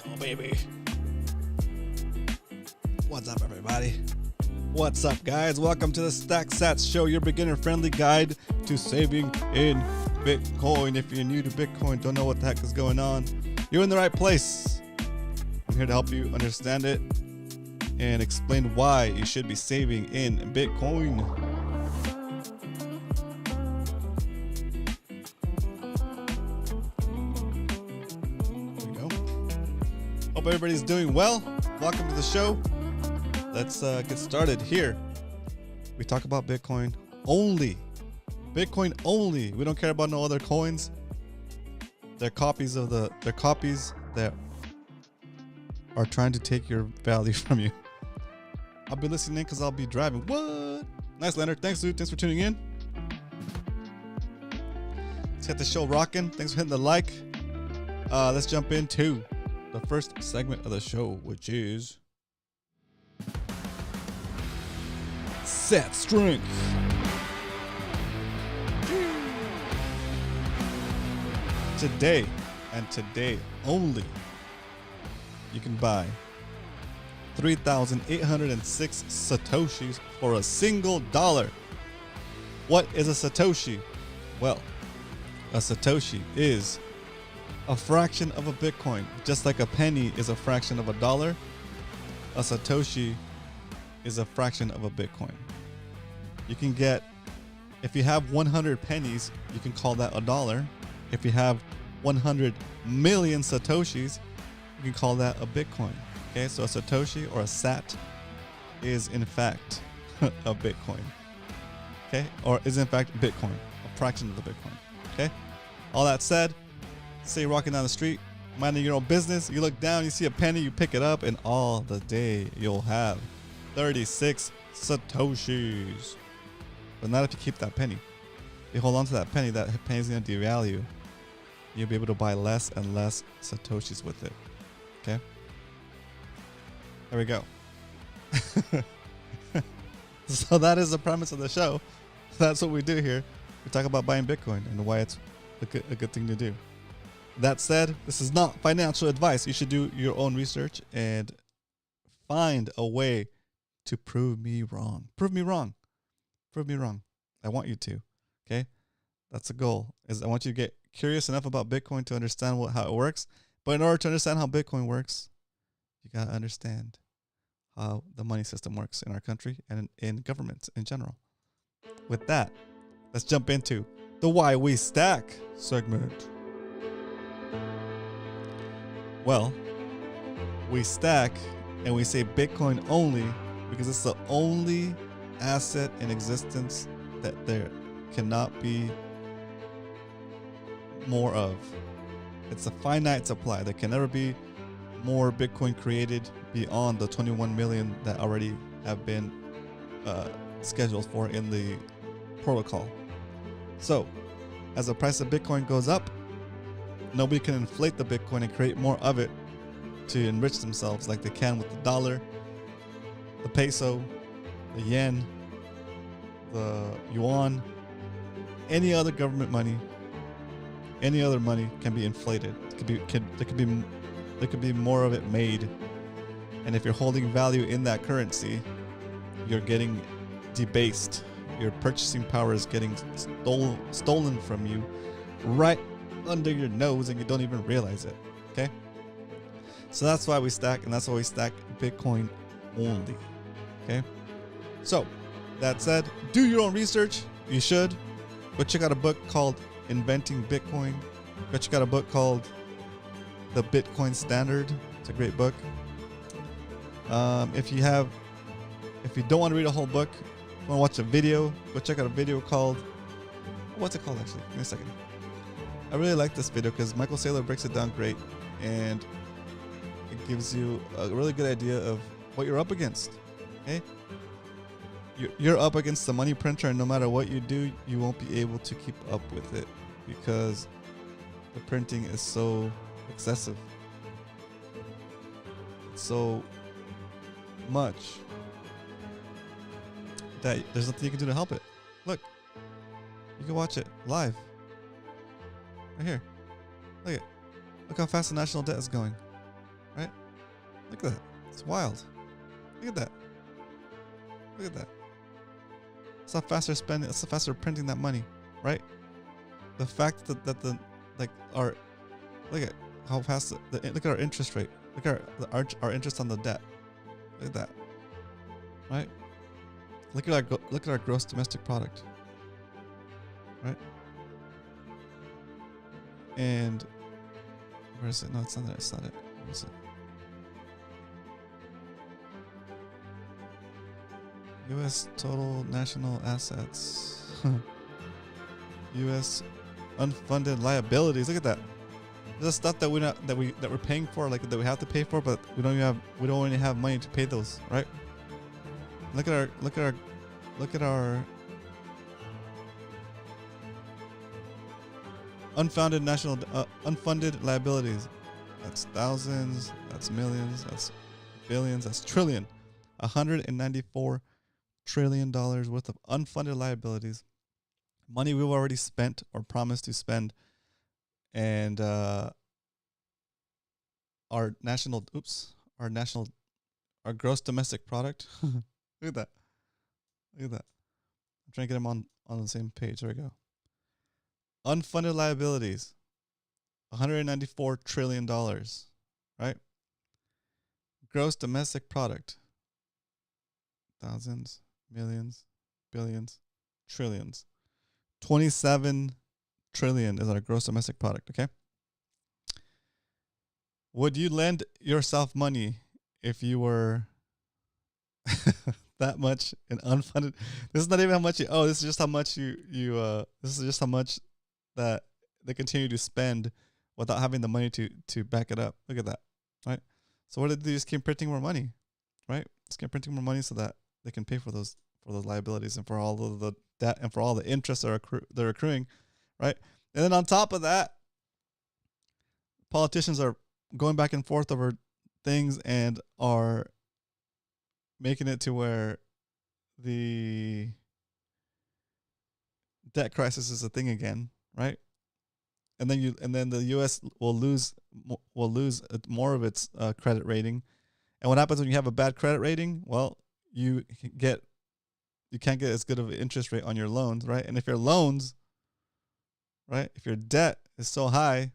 go, baby. What's up, everybody? What's up, guys? Welcome to the SATS show, your beginner-friendly guide to saving in Bitcoin. If you're new to Bitcoin, don't know what the heck is going on, you're in the right place. I'm here to help you understand it and explain why you should be saving in Bitcoin. There we go. Hope everybody's doing well. Welcome to the show. Let's get started here. We talk about Bitcoin only. Bitcoin only. We don't care about no other coins. They're copies that are trying to take your value from you. I'll be listening because I'll be driving. What? Nice, Leonard. Thanks, dude. Thanks for tuning in. Let's get the show rocking. Thanks for hitting the like. Let's jump into the first segment of the show, which is Set Strength. Today, and today only, you can buy 3,806 Satoshis for a single dollar. What is a Satoshi? Well, a Satoshi is a fraction of a Bitcoin. Just like a penny is a fraction of a dollar, a Satoshi is a fraction of a Bitcoin. You can get, if you have 100 pennies, you can call that a dollar. If you have 100 million Satoshis, you can call that a Bitcoin. Okay, so a Satoshi or a SAT is in fact a Bitcoin. Okay, or is in fact Bitcoin, a fraction of the Bitcoin. Okay, all that said, say you're walking down the street, minding your own business, you look down, you see a penny, you pick it up, and all the day you'll have 36 Satoshis. But not if you keep that penny. If you hold on to that penny's gonna devalue. You'll be able to buy less and less Satoshis with it. Okay? There we go. So that is the premise of the show. That's what we do here. We talk about buying Bitcoin and why it's a good thing to do. That said, this is not financial advice. You should do your own research and find a way to prove me wrong. Prove me wrong. Prove me wrong. I want you to. Okay? That's the goal. Is I want you to get curious enough about Bitcoin to understand how it works. But in order to understand how Bitcoin works, you got to understand how the money system works in our country and in governments in general. With that, let's jump into the Why We Stack segment. Well, we stack and we say Bitcoin only because it's the only asset in existence that there cannot be more of. It's a finite supply. There can never be more Bitcoin created beyond the 21 million that already have been scheduled for in the protocol. So, as the price of Bitcoin goes up, nobody can inflate the Bitcoin and create more of it to enrich themselves like they can with the dollar, the peso, the yen, the yuan, any other government money. Any other money can be inflated. There could be more of it made. And if you're holding value in that currency, you're getting debased. Your purchasing power is getting stolen from you right under your nose and you don't even realize it. Okay? So that's why we stack, and that's why we stack Bitcoin only. Okay? So, that said, do your own research. You should. Go check out a book called Inventing Bitcoin. Go check out a book called The Bitcoin Standard. It's a great book. If you don't want to read a whole book, you want to watch a video, go check out a video called, what's it called actually? Give me a second. I really like this video because Michael Saylor breaks it down great and it gives you a really good idea of what you're up against. Okay? You're up against the money printer, and no matter what you do, you won't be able to keep up with it because the printing is so excessive. It's so much that there's nothing you can do to help it. Look, you can watch it live right here. Look how fast the national debt is going, right? Look at that. It's wild. Look at that. Look at that. It's how fast they're spending. It's how fast they're printing that money, right? The fact that the like our look at how fast look at our interest rate. Look at our interest on the debt. Look at that, right? Look at our gross domestic product, right? And where is it? No, it's not that. It's not it. Where is it? U.S. total national assets. U.S. unfunded liabilities. Look at that. There's stuff that we're paying for, like that we have to pay for, but we don't even have money to pay those, right? Look at our unfunded liabilities. That's thousands, that's millions, that's billions, that's trillion. $194 trillion worth of unfunded liabilities. Money we've already spent or promised to spend. And our gross domestic product. Look at that. Look at that. I'm trying to get them on the same page. There we go. Unfunded liabilities, $194 trillion, right? Gross domestic product, thousands, millions, billions, trillions. 27 trillion is our gross domestic product, okay? Would you lend yourself money if you were that much in unfunded? This is not even how much you owe. This is just how much this is just how much that they continue to spend without having the money to back it up. Look at that, right? So what did they do? Just keep printing more money, right? Just keep printing more money so that they can pay for those liabilities and for all of the debt and for all the interest they're accruing, right? And then on top of that, politicians are going back and forth over things and are making it to where the debt crisis is a thing again, right? And then the U.S. will lose more of its credit rating. And what happens when you have a bad credit rating? Well, you can't get as good of an interest rate on your loans, right? And if your loans, right, if your debt is so high,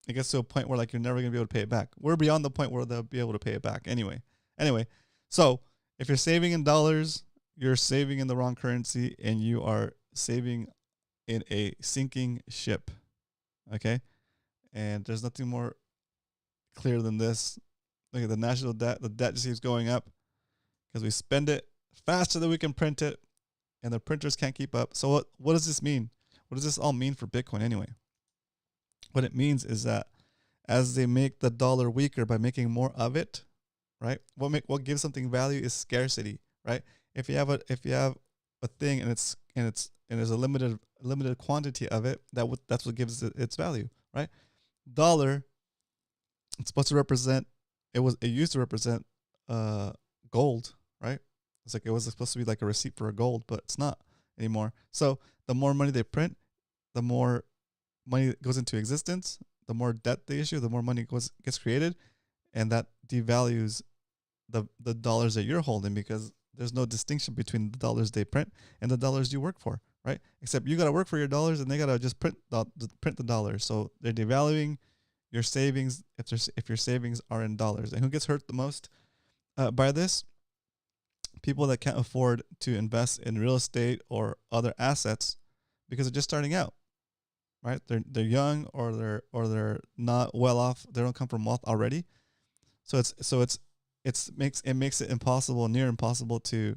it gets to a point where like you're never gonna be able to pay it back. We're beyond the point where they'll be able to pay it back anyway. So if you're saving in dollars, you're saving in the wrong currency, and you are saving in a sinking ship. Okay, and there's nothing more clear than this. Look at the national debt. The debt just keeps going up because we spend it faster than we can print it, and the printers can't keep up. So what does this mean? What does this all mean for Bitcoin anyway? What it means is that as they make the dollar weaker by making more of it, right? What gives something value is scarcity, right? If you have a thing and there's a limited quantity of it, that's what gives it its value, right? Dollar, it's supposed to represent. It used to represent gold, right? It's like it was supposed to be like a receipt for a gold, but it's not anymore. So the more money they print, the more money goes into existence, the more debt they issue, the more money gets created, and that devalues the dollars that you're holding, because there's no distinction between the dollars they print and the dollars you work for, right? Except you got to work for your dollars, and they got to just print the dollars. So they're devaluing your savings if your savings are in dollars. And who gets hurt the most by this? People that can't afford to invest in real estate or other assets because they're just starting out, right? They're young, or they're not well off. They don't come from wealth already. So it makes it impossible, near impossible to,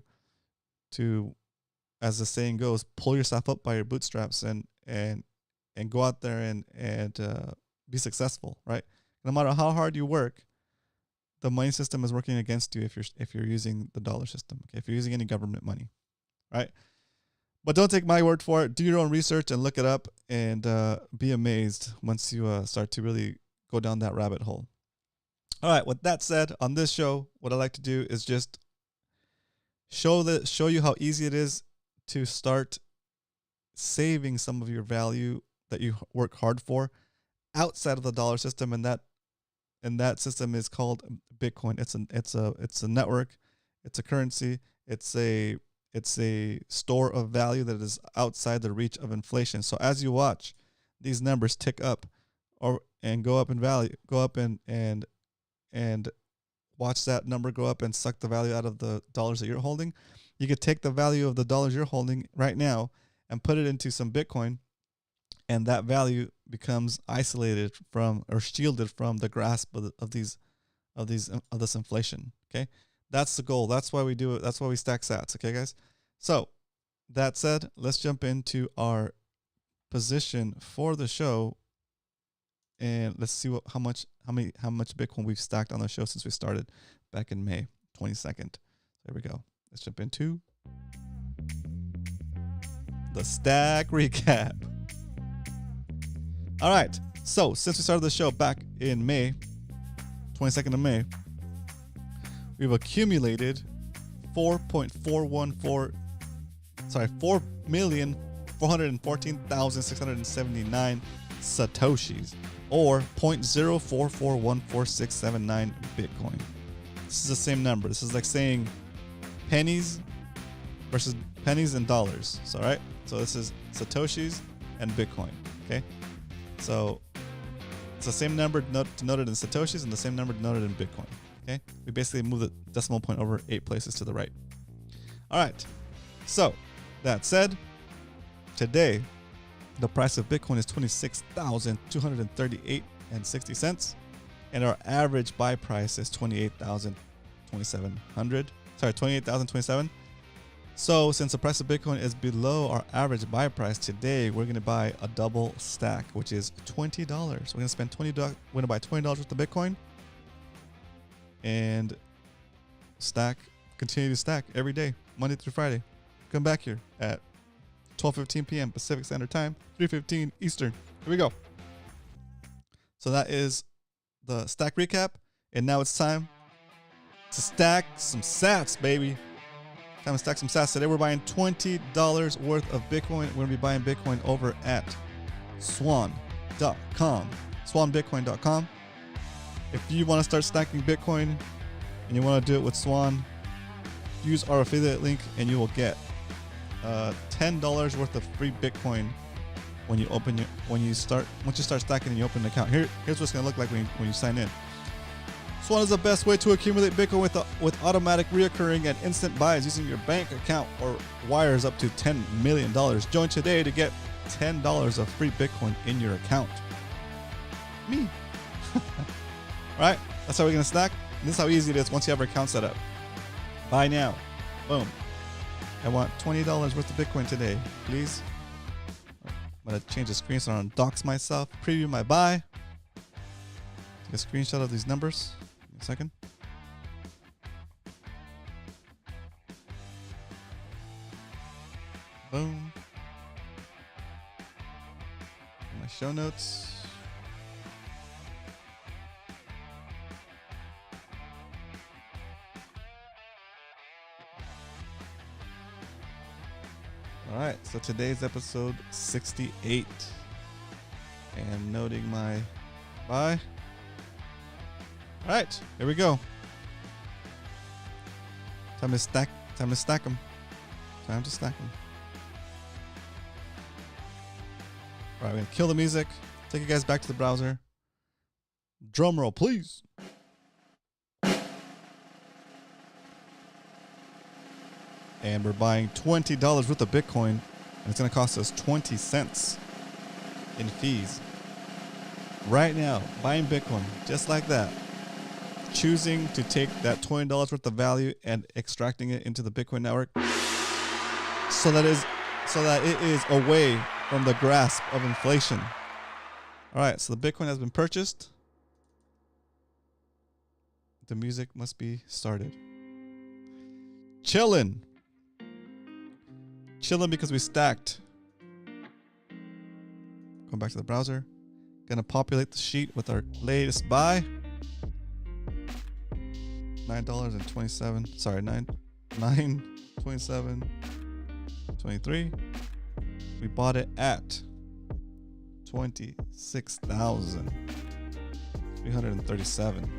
as the saying goes, pull yourself up by your bootstraps and go out there and be successful, right? No matter how hard you work, the money system is working against you if you're using the dollar system. Okay, if you're using any government money, right? But don't take my word for it. Do your own research and look it up, and be amazed once you start to really go down that rabbit hole. All right. With that said, on this show, what I like to do is just show you how easy it is to start saving some of your value that you work hard for outside of the dollar system, and that and that system is called Bitcoin. It's a network, it's a currency, it's a store of value that is outside the reach of inflation. So as you watch these numbers tick up and go up in value, go up and watch that number go up and suck the value out of the dollars that you're holding, you could take the value of the dollars you're holding right now and put it into some Bitcoin, and that value becomes isolated from or shielded from the grasp of this inflation. Okay, that's the goal. That's why we do it. That's why we stack SATs. Okay, guys. So that said, let's jump into our position for the show, and let's see how much Bitcoin we've stacked on the show since we started back in May 22nd. There we go. Let's jump into the stack recap. All right. So since we started the show back in May, 22nd of May, we've accumulated 4,414,679 Satoshis, or 0.04414679 Bitcoin. This is the same number. This is like saying pennies versus pennies and dollars. So, right? So this is Satoshis and Bitcoin. Okay? So it's the same number denoted in Satoshis and the same number denoted in Bitcoin. Okay? We basically move the decimal point over 8 places to the right. All right. So that said, today the price of Bitcoin is $26,238.60, and our average buy price is $28,027. So since the price of Bitcoin is below our average buy price today, we're going to buy a double stack, which is $20. We're going to spend $20. We're going to buy $20 worth of Bitcoin and continue to stack every day, Monday through Friday. Come back here at 12:15 p.m. Pacific Standard Time, 3:15 Eastern. Here we go. So that is the stack recap, and now it's time to stack some SATs, baby. Time to stack some SATs. Today we're buying $20 worth of Bitcoin. We're going to be buying Bitcoin over at swan.com, swanbitcoin.com. If you want to start stacking Bitcoin and you want to do it with Swan, use our affiliate link and you will get $10 worth of free Bitcoin once you start stacking and you open an account. Here's what it's going to look like when you sign in. Swan is the best way to accumulate Bitcoin with automatic reoccurring and instant buys using your bank account or wires up to $10 million. Join today to get $10 of free Bitcoin in your account. Me. All right, that's how we're going to stack. And this is how easy it is once you have your account set up. Buy now. Boom. I want $20 worth of Bitcoin today, please. I'm going to change the screen so I don't dox myself. Preview my buy. Take a screenshot of these numbers. Give me a second. Boom. My show notes. All right, so today's episode 68, and noting my buy. All right, here we go. Time to stack them. All right, we're gonna kill the music. Take you guys back to the browser. Drum roll, please. And we're buying $20 worth of Bitcoin, and it's going to cost us 20 cents in fees. Right now, buying Bitcoin, just like that. Choosing to take that $20 worth of value and extracting it into the Bitcoin network so that it is away from the grasp of inflation. All right, so the Bitcoin has been purchased. The music must be started. Chilling because we stacked. Going back to the browser. Gonna populate the sheet with our latest buy. $9.27. Sorry, 9.27.23. We bought it at $26,000. 337.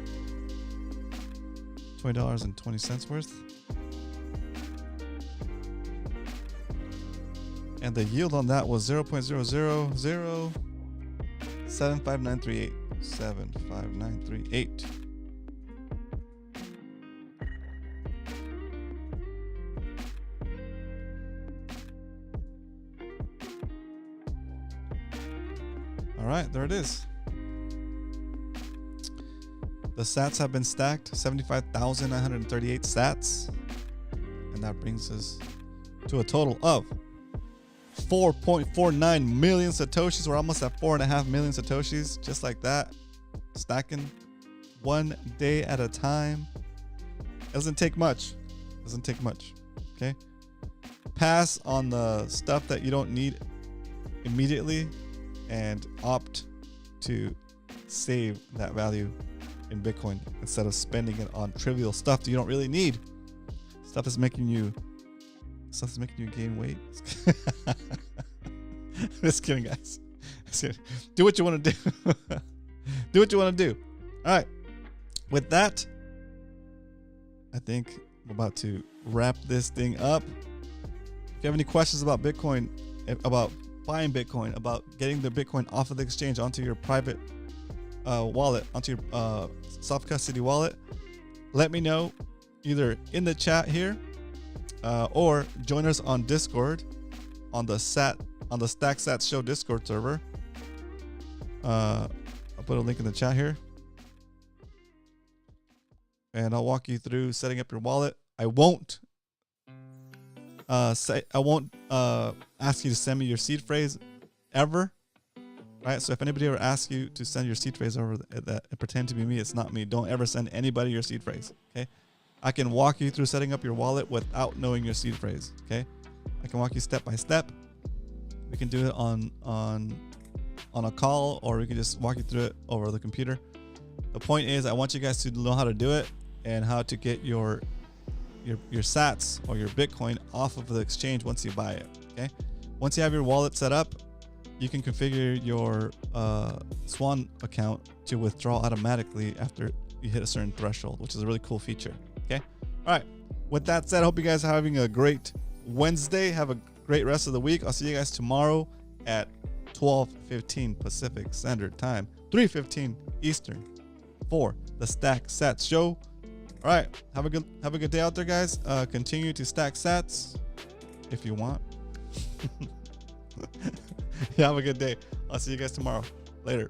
$20.20 worth. And the yield on that was 0.000759338. 75938. All right, there it is. The SATs have been stacked, 75,938 SATs. And that brings us to a total of 4.49 million Satoshis. We're almost at 4.5 million Satoshis, just like that. Stacking one day at a time. Doesn't take much. Doesn't take much. Okay. Pass on the stuff that you don't need immediately and opt to save that value in Bitcoin instead of spending it on trivial stuff that you don't really need. Stuff that's making you gain weight. Just kidding, guys. Do what you want to do. Do what you want to do. All right. With that, I think I'm about to wrap this thing up. If you have any questions about Bitcoin, about buying Bitcoin, about getting the Bitcoin off of the exchange onto your private wallet, onto your self-custody wallet, let me know either in the chat here or join us on Discord on the Stack SATS Show Discord server. I'll put a link in the chat here, and I'll walk you through setting up your wallet. I won't ask you to send me your seed phrase ever, right? So if anybody ever asks you to send your seed phrase over that pretend to be me, it's not me. Don't ever send anybody your seed phrase. Okay, I can walk you through setting up your wallet without knowing your seed phrase. Okay, I can walk you step by step. We can do it on a call, or we can just walk you through it over the computer. The point is, I want you guys to know how to do it and how to get your SATs or your Bitcoin off of the exchange once you buy it. Okay, once you have your wallet set up, you can configure your Swan account to withdraw automatically after you hit a certain threshold, which is a really cool feature. Okay, all right. With that said, I hope you guys are having a great Wednesday. Have a great rest of the week. I'll see you guys tomorrow at 12:15 Pacific Standard Time, 3:15 Eastern, for the Stack SATS Show. All right, have a good day out there, guys. Continue to stack SATs if you want. Yeah, have a good day. I'll see you guys tomorrow. Later.